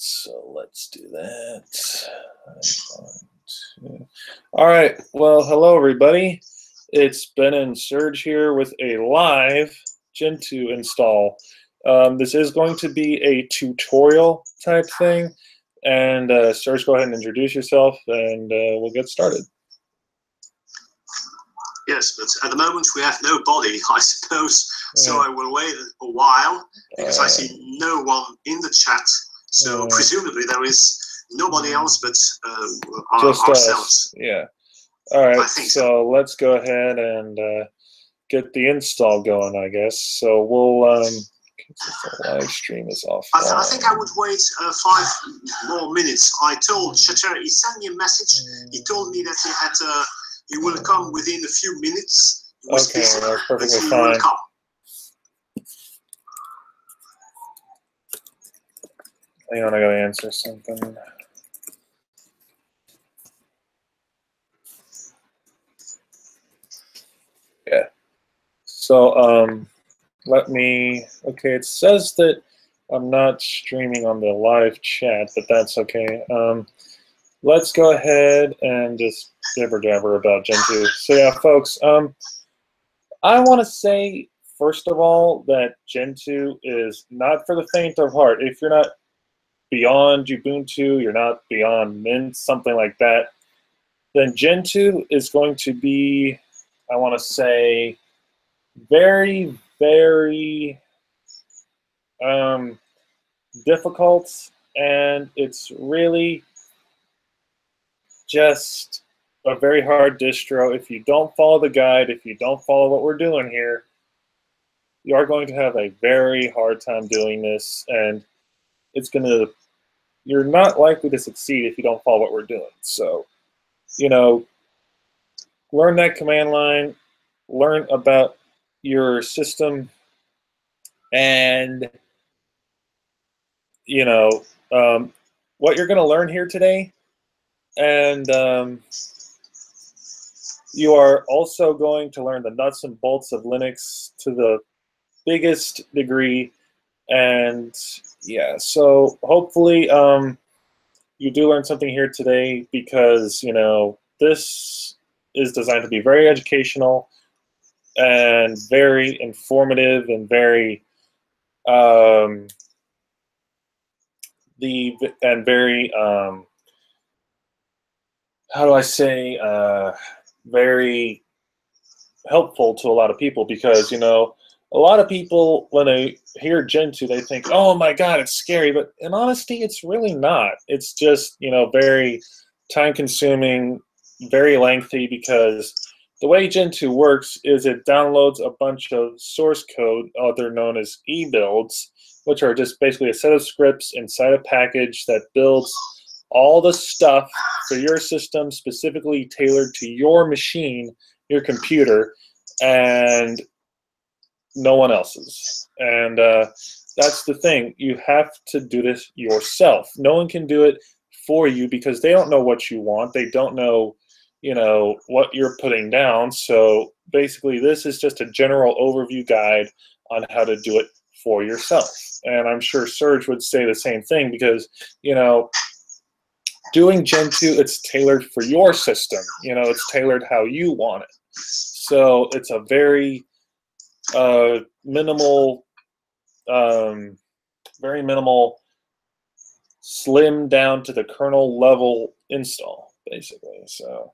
So let's do that. All right. Well, hello, everybody. It's Ben and Serge here with a live Gentoo install. This is going to be a tutorial type thing. And Serge, go ahead and introduce yourself, and we'll get started. Yes, but at the moment we have nobody, I suppose. So I will wait a while because I see no one in the chat. So presumably there is nobody else but ourselves. Us. Yeah. All right. I think so let's go ahead and get the install going, I guess. So we'll the live stream is off. I think I would wait 5 more minutes. I told Shater, he sent me a message. He told me that he had. He will come within a few minutes. Okay, that's perfectly fine. Hang on, I gotta answer something. Yeah. So, let me. Okay, it says that I'm not streaming on the live chat, but that's okay. Let's go ahead and just jibber jabber about Gentoo. So yeah, folks, I want to say first of all that Gentoo is not for the faint of heart. If you're not beyond Ubuntu, you're not beyond Mint, something like that, then Gentoo is going to be, I want to say, very, very difficult, and it's really just a very hard distro. If you don't follow the guide, if you don't follow what we're doing here, you are going to have a very hard time doing this, and you're not likely to succeed if you don't follow what we're doing. So, you know, learn that command line, learn about your system, and, you know, what you're going to learn here today. And you are also going to learn the nuts and bolts of Linux to the biggest degree. And yeah, so hopefully you do learn something here today, because, you know, this is designed to be very educational and very informative and very how do I say, very helpful to a lot of people, because, you know, a lot of people, when they hear Gentoo, they think, oh my God, it's scary. But in honesty, it's really not. It's just, you know, very time-consuming, very lengthy, because the way Gentoo works is it downloads a bunch of source code, other known as e-builds, which are just basically a set of scripts inside a package that builds all the stuff for your system, specifically tailored to your machine, your computer, and no one else's. And that's the thing. You have to do this yourself. No one can do it for you, because they don't know what you want. They don't know, you know, what you're putting down. So basically, this is just a general overview guide on how to do it for yourself. And I'm sure Serge would say the same thing, because, you know, doing Gentoo, it's tailored for your system. You know, it's tailored how you want it. So it's a very minimal, slim down to the kernel level install, basically. So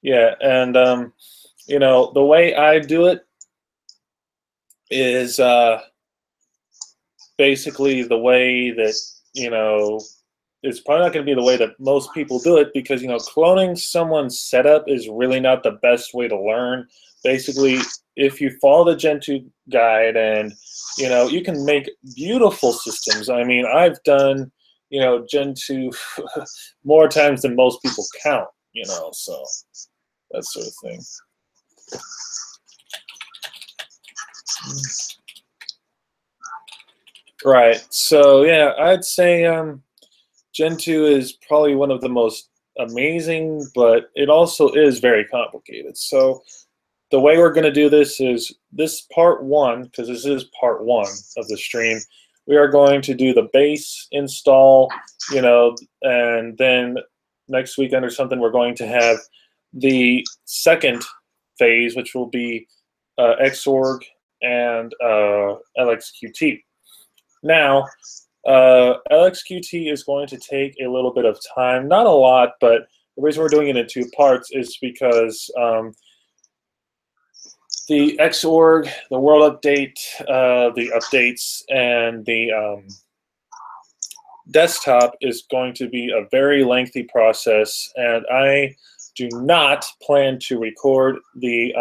yeah, and you know, the way I do it is basically the way that, you know, it's probably not going to be the way that most people do it, because, you know, cloning someone's setup is really not the best way to learn. Basically, if you follow the Gentoo guide, and, you know, you can make beautiful systems. I mean, I've done, you know, Gentoo more times than most people count, you know, so that sort of thing. Right. So yeah, I'd say Gentoo is probably one of the most amazing, but it also is very complicated. So the way we're going to do this is this part one, because this is part one of the stream. we are going to do the base install, you know, and then next weekend or something, we're going to have the second phase, which will be Xorg and LXQT. Now, LXQT is going to take a little bit of time, not a lot, but the reason we're doing it in 2 parts is because the Xorg, the world update, the updates, and the desktop is going to be a very lengthy process, and I do not plan to record the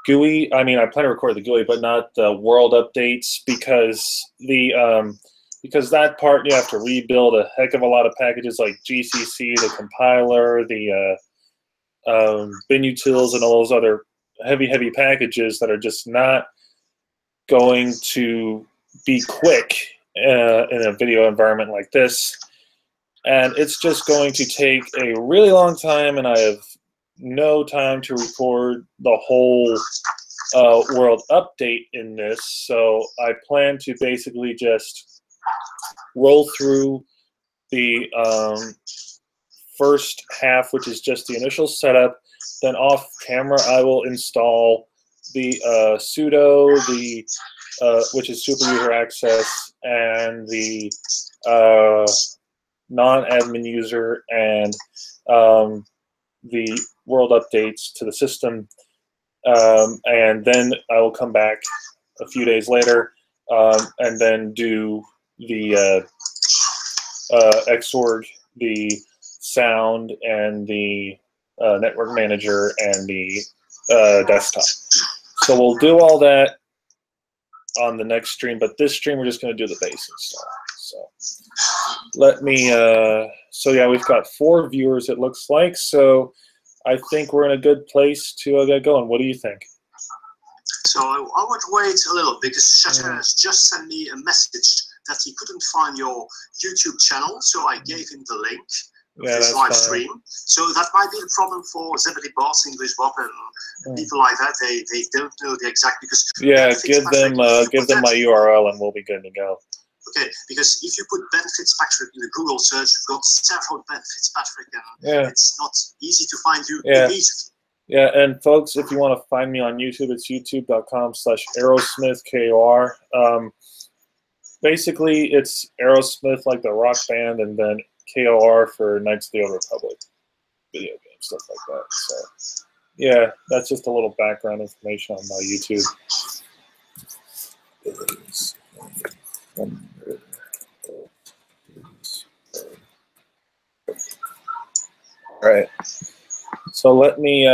GUI. I mean, I plan to record the GUI, but not the world updates because because that part you have to rebuild a heck of a lot of packages like GCC, the compiler, the binutils, and all those other heavy packages that are just not going to be quick in a video environment like this. And it's just going to take a really long time, and I have no time to record the whole world update in this. So I plan to basically just roll through the first half, which is just the initial setup. Then off camera, I will install the sudo, which is super user access, and the non-admin user, and the world updates to the system. And then I will come back a few days later and then do the Xorg, the sound, and the network manager, and the desktop. So we'll do all that on the next stream, but this stream we're just going to do the base install. So let me, so yeah, we've got 4 viewers it looks like, so I think we're in a good place to get going. What do you think? So I would wait a little bit, because Shatter has just sent me a message that he couldn't find your YouTube channel, so I gave him the link of his live stream. So that might be the problem for Zebedee Boss, English Bob, and people like that. They don't know the exact, because give them my URL and we'll be good to go. Okay, because if you put Benefits Patrick in the Google search, you've got several Benefits Patrick, and it's not easy to find you immediately. Yeah, and folks, if you want to find me on YouTube, it's youtube.com/Aerosmith KOR. Basically, it's Aerosmith, like the rock band, and then KOR for Knights of the Old Republic video game, stuff like that. So, yeah, that's just a little background information on my YouTube. All right. So let me,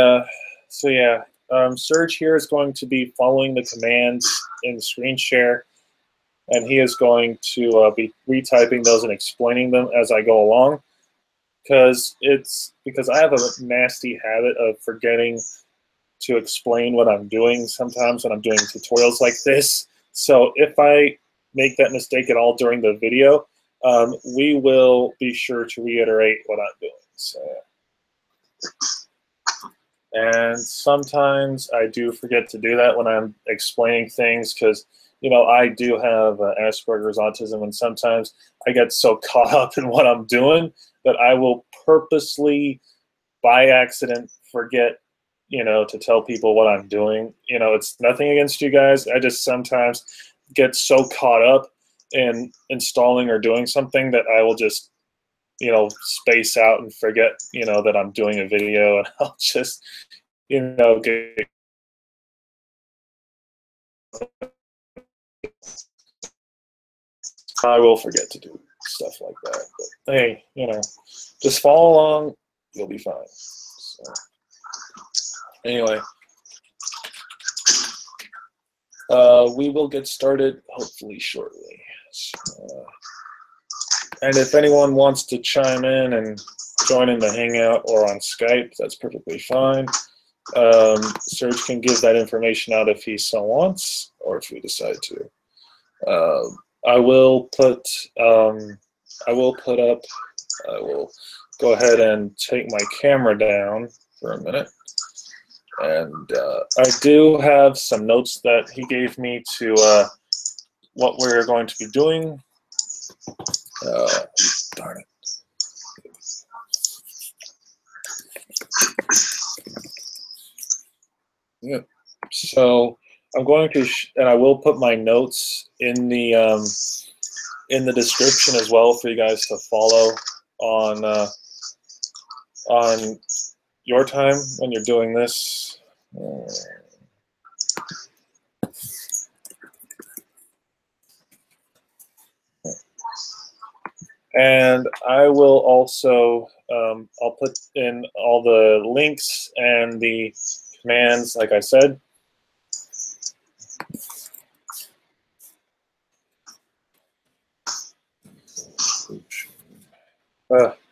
Serge here is going to be following the commands in screen share, and he is going to be retyping those and explaining them as I go along, because I have a nasty habit of forgetting to explain what I'm doing sometimes when I'm doing tutorials like this. So if I make that mistake at all during the video, we will be sure to reiterate what I'm doing. So. And sometimes I do forget to do that when I'm explaining things, because, you know, I do have Asperger's autism, and sometimes I get so caught up in what I'm doing that I will purposely, by accident, forget, you know, to tell people what I'm doing. You know, it's nothing against you guys. I just sometimes get so caught up in installing or doing something that I will just, you know, space out and forget, you know, that I'm doing a video, and I'll just, you know, I will forget to do stuff like that. But hey, you know, just follow along, you'll be fine. So, anyway, we will get started hopefully shortly. So, and if anyone wants to chime in and join in the Hangout or on Skype, that's perfectly fine. Serge can give that information out if he so wants, or if we decide to. I will go ahead and take my camera down for a minute. And I do have some notes that he gave me to what we're going to be doing. Darn it. Yeah. So I'm going to, and I will put my notes in the description as well for you guys to follow on your time when you're doing this. And I will also, I'll put in all the links and the commands, like I said.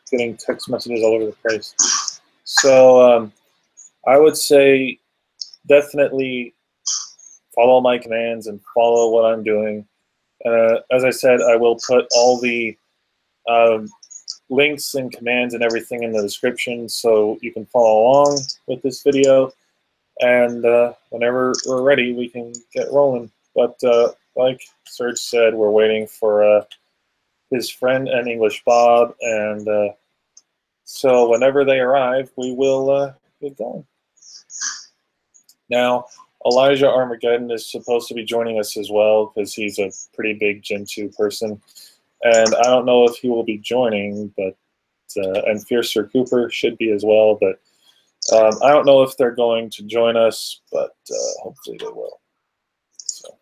Getting text messages all over the place. So I would say definitely follow my commands and follow what I'm doing. As I said, I will put all the links and commands and everything in the description so you can follow along with this video. And whenever we're ready, we can get rolling. But like Serge said, we're waiting for his friend and English Bob, and so whenever they arrive, we will get going. Now, Elijah Armageddon is supposed to be joining us as well because he's a pretty big Gentoo person, and I don't know if he will be joining, but and Fiercer Cooper should be as well, but I don't know if they're going to join us, but hopefully they will. So.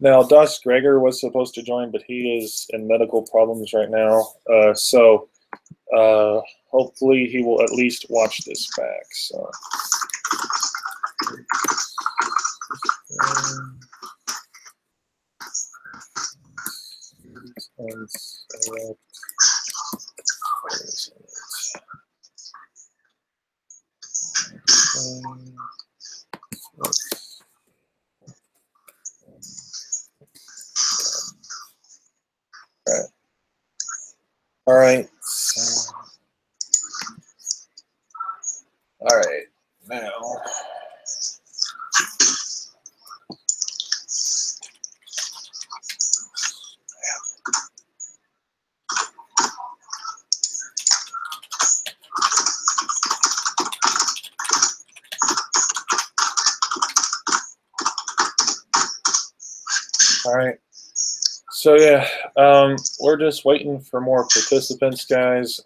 Now, Das Gregor was supposed to join, but he is in medical problems right now. So hopefully he will at least watch this back. So. All right. All right. Now. All right. So yeah, we're just waiting for more participants, guys.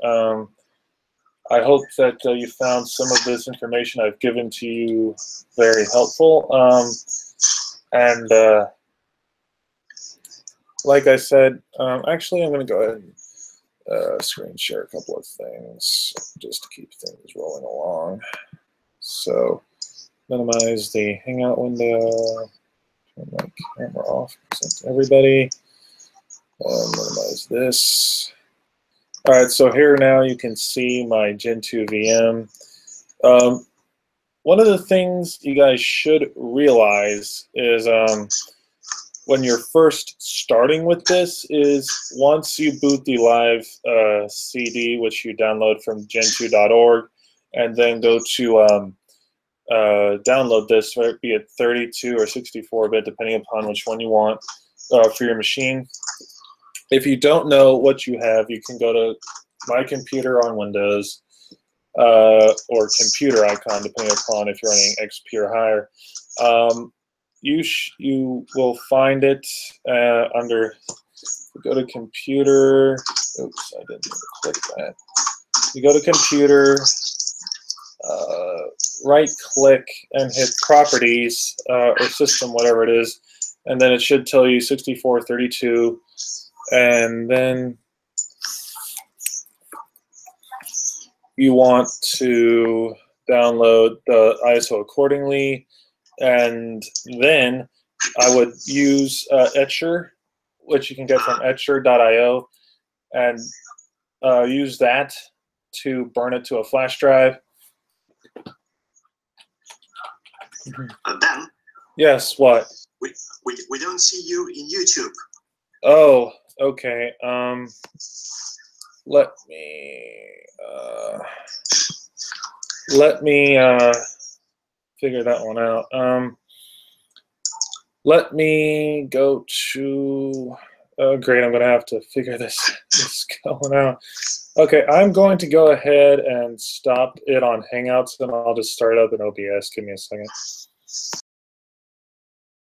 I hope that you found some of this information I've given to you very helpful. And like I said, actually I'm going to go ahead and screen share a couple of things just to keep things rolling along. So minimize the Hangout window. Turn my camera off, present to everybody. Minimize this. All right, so here now you can see my Gentoo VM. One of the things you guys should realize is when you're first starting with this is once you boot the live CD, which you download from gentoo.org, and then go to download this, right, be it 32 or 64-bit, depending upon which one you want for your machine. If you don't know what you have, you can go to My Computer on Windows or Computer Icon, depending upon if you're running XP or higher. You will find it under, go to Computer. Oops, I didn't click that. You go to Computer, right-click and hit Properties or System, whatever it is, and then it should tell you 64, 32. And then you want to download the ISO accordingly. And then I would use Etcher, which you can get from etcher.io, and use that to burn it to a flash drive. Dan? Yes, what? We don't see you in YouTube. Oh, okay. Let me figure that one out. let me go to. Oh, great! I'm gonna have to figure this going out. Okay, I'm going to go ahead and stop it on Hangouts, and I'll just start up in OBS. Give me a second.